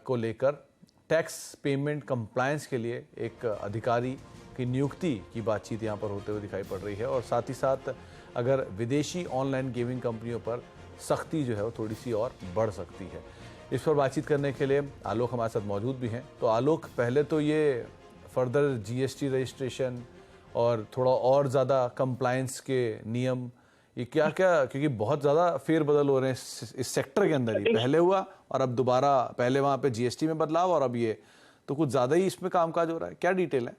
को लेकर tax payment compliance के लिए एक अधिकारी की नियुक्ति की बातचीत यहाँ पर होते हुए दिखाई पड़ रही है। और साथ ही साथ अगर विदेशी ऑनलाइन गेमिंग कंपनियों पर सख्ती जो है वो थोड़ी सी और बढ़ सकती है। इस पर बातचीत करने के लिए आलोक हमारे साथ मौजूद भी हैं। तो आलोक, पहले तो ये फर्दर जीएसटी रजिस्ट्रेशन और थोड़ा और ज़्यादा कंप्लायंस के नियम, ये क्या क्या, क्योंकि बहुत ज़्यादा फेरबदल हो रहे हैं इस सेक्टर के अंदर ही। पहले हुआ और अब दोबारा, पहले वहाँ पे जीएसटी में बदलाव और अब ये, तो कुछ ज़्यादा ही इसमें कामकाज हो रहा है। क्या डिटेल है?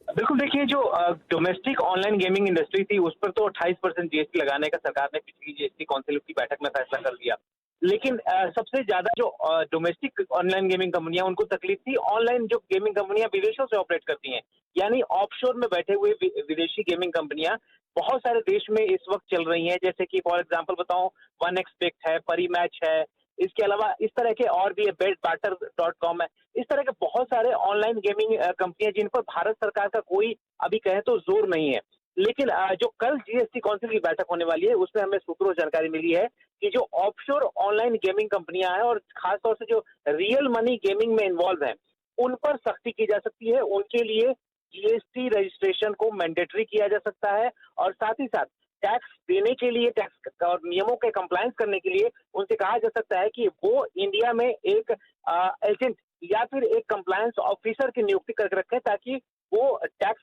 बिल्कुल, देखिए, जो डोमेस्टिक ऑनलाइन गेमिंग इंडस्ट्री थी उस पर तो 28% जीएसटी लगाने का सरकार ने पिछली जीएसटी काउंसिल की बैठक में फैसला कर लिया। लेकिन सबसे ज्यादा जो डोमेस्टिक ऑनलाइन गेमिंग कंपनियां, उनको तकलीफ थी ऑनलाइन जो गेमिंग कंपनियां विदेशों से ऑपरेट करती हैं, यानी ऑफशोर में बैठे हुए विदेशी गेमिंग कंपनियां बहुत सारे देश में इस वक्त चल रही हैं। जैसे कि फॉर एग्जांपल बताऊं, वन एक्सपेक्ट है, परी मैच है, इसके अलावा इस तरह के और भी है, बेटबाटर.com है। इस तरह के बहुत सारे ऑनलाइन गेमिंग कंपनियां जिन पर भारत सरकार का कोई अभी कहे तो जोर नहीं है। लेकिन जो कल जीएसटी काउंसिल की बैठक होने वाली है उसमें हमें सूत्रों से जानकारी मिली है कि जो ऑफशोर ऑनलाइन गेमिंग कंपनियां हैं और खासतौर से जो रियल मनी गेमिंग में इन्वॉल्व हैं, उन पर सख्ती की जा सकती है। उनके लिए जीएसटी रजिस्ट्रेशन को मैंडेटरी किया जा सकता है और साथ ही साथ टैक्स देने के लिए, टैक्स और नियमों के कंप्लायंस करने के लिए उनसे कहा जा सकता है कि वो इंडिया में एक एजेंट या फिर एक कंप्लायंस ऑफिसर की नियुक्ति करके रखें, ताकि वो टैक्स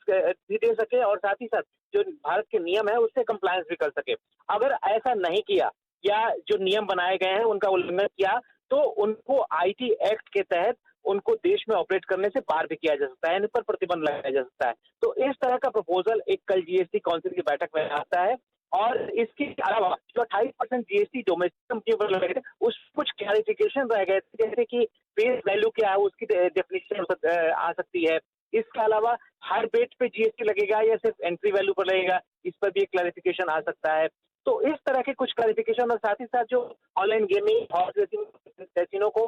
भी दे सके और साथ ही साथ जो भारत के नियम है उससे कंप्लायंस भी कर सके। अगर ऐसा नहीं किया या जो नियम बनाए गए हैं उनका उल्लंघन किया, तो उनको आईटी एक्ट के तहत उनको देश में ऑपरेट करने से बाहर भी किया जा सकता है, इन पर प्रतिबंध लगाया जा सकता है। तो इस तरह का प्रपोजल एक कल जीएसटी काउंसिल की बैठक में आता है। और इसके अलावा जो 28% जीएसटी डोमेस्टिक कंपनियों पर लगे थे, उस कुछ क्लैरिफिकेशन रह गए थे, जैसे कि फेस वैल्यू क्या है उसकी डेफिनेशन आ सकती है। इसके अलावा हर बेट पे जीएसटी लगेगा या सिर्फ एंट्री वैल्यू पर लगेगा, इस पर भी एक क्लैरिफिकेशन आ सकता है। तो इस तरह के कुछ क्लैरिफिकेशन और साथ ही साथ जो online gaming horse racing casino को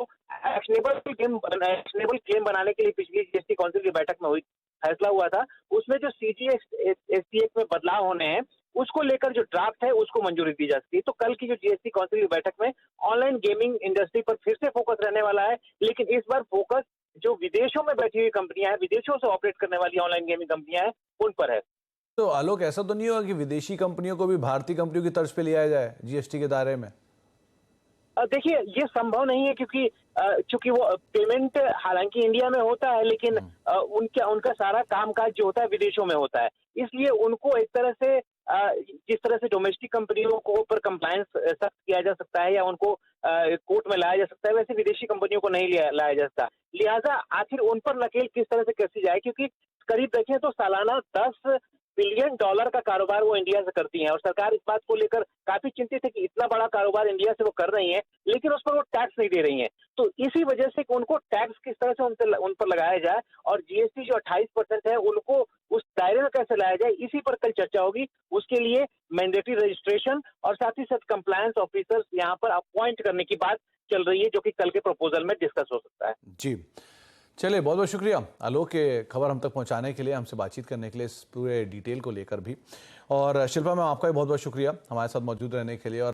एक्शनेबल क्लेम बनाने के लिए पिछली जीएसटी काउंसिल की बैठक में हुई फैसला हुआ था, उसमें जो सीजीएसटी में बदलाव होने हैं उसको लेकर जो ड्राफ्ट है उसको मंजूरी दी जा सकती है। तो कल की जो जीएसटी काउंसिल की बैठक में ऑनलाइन गेमिंग इंडस्ट्री पर फिर से फोकस रहने वाला है, लेकिन इस बार फोकस जो विदेशों में बैठी हुई कंपनियां हैं, विदेशों से ऑपरेट करने वाली ऑनलाइन गेमिंग कंपनियां हैं, उन पर है। तो आलोक, ऐसा तो नहीं होगा कि विदेशी कंपनियों को भी भारतीय कंपनियों की तर्ज पे लिया जाए जीएसटी के दायरे में? देखिए, ये संभव नहीं है क्योंकि चूंकि वो पेमेंट हालांकि इंडिया में होता है, लेकिन उनका सारा कामकाज जो होता है विदेशों में होता है। इसलिए उनको एक तरह से जिस तरह से डोमेस्टिक कंपनियों को ऊपर कंप्लायंस सख्त किया जा सकता है या उनको कोर्ट में लाया जा सकता है, वैसे विदेशी कंपनियों को नहीं लाया जा सकता। लिहाजा आखिर उन पर नकेल किस तरह से कसी जाए, क्योंकि करीब देखें तो सालाना $10 बिलियन का कारोबार वो इंडिया से करती हैं और सरकार इस बात को लेकर काफी चिंतित है कि इतना बड़ा कारोबार इंडिया से वो कर रही है, लेकिन उस पर वो टैक्स नहीं दे रही हैं। तो इसी वजह से कि उनको टैक्स किस तरह से उन पर लगाया जाए और जीएसटी जो 28% है उनको उस दायरे में कैसे लाया जाए, इसी पर कल चर्चा होगी। उसके लिए मैंडेटरी रजिस्ट्रेशन और साथ ही साथ कंप्लायंस ऑफिसर्स यहाँ पर अपॉइंट करने की बात चल रही है, जो कि कल के प्रपोजल में डिस्कस हो सकता है। जी, चलिए, बहुत बहुत शुक्रिया आलोक के खबर हम तक पहुंचाने के लिए, हमसे बातचीत करने के लिए, इस पूरे डिटेल को लेकर भी। और शिल्पा मैम, आपका भी बहुत बहुत शुक्रिया हमारे साथ मौजूद रहने के लिए। और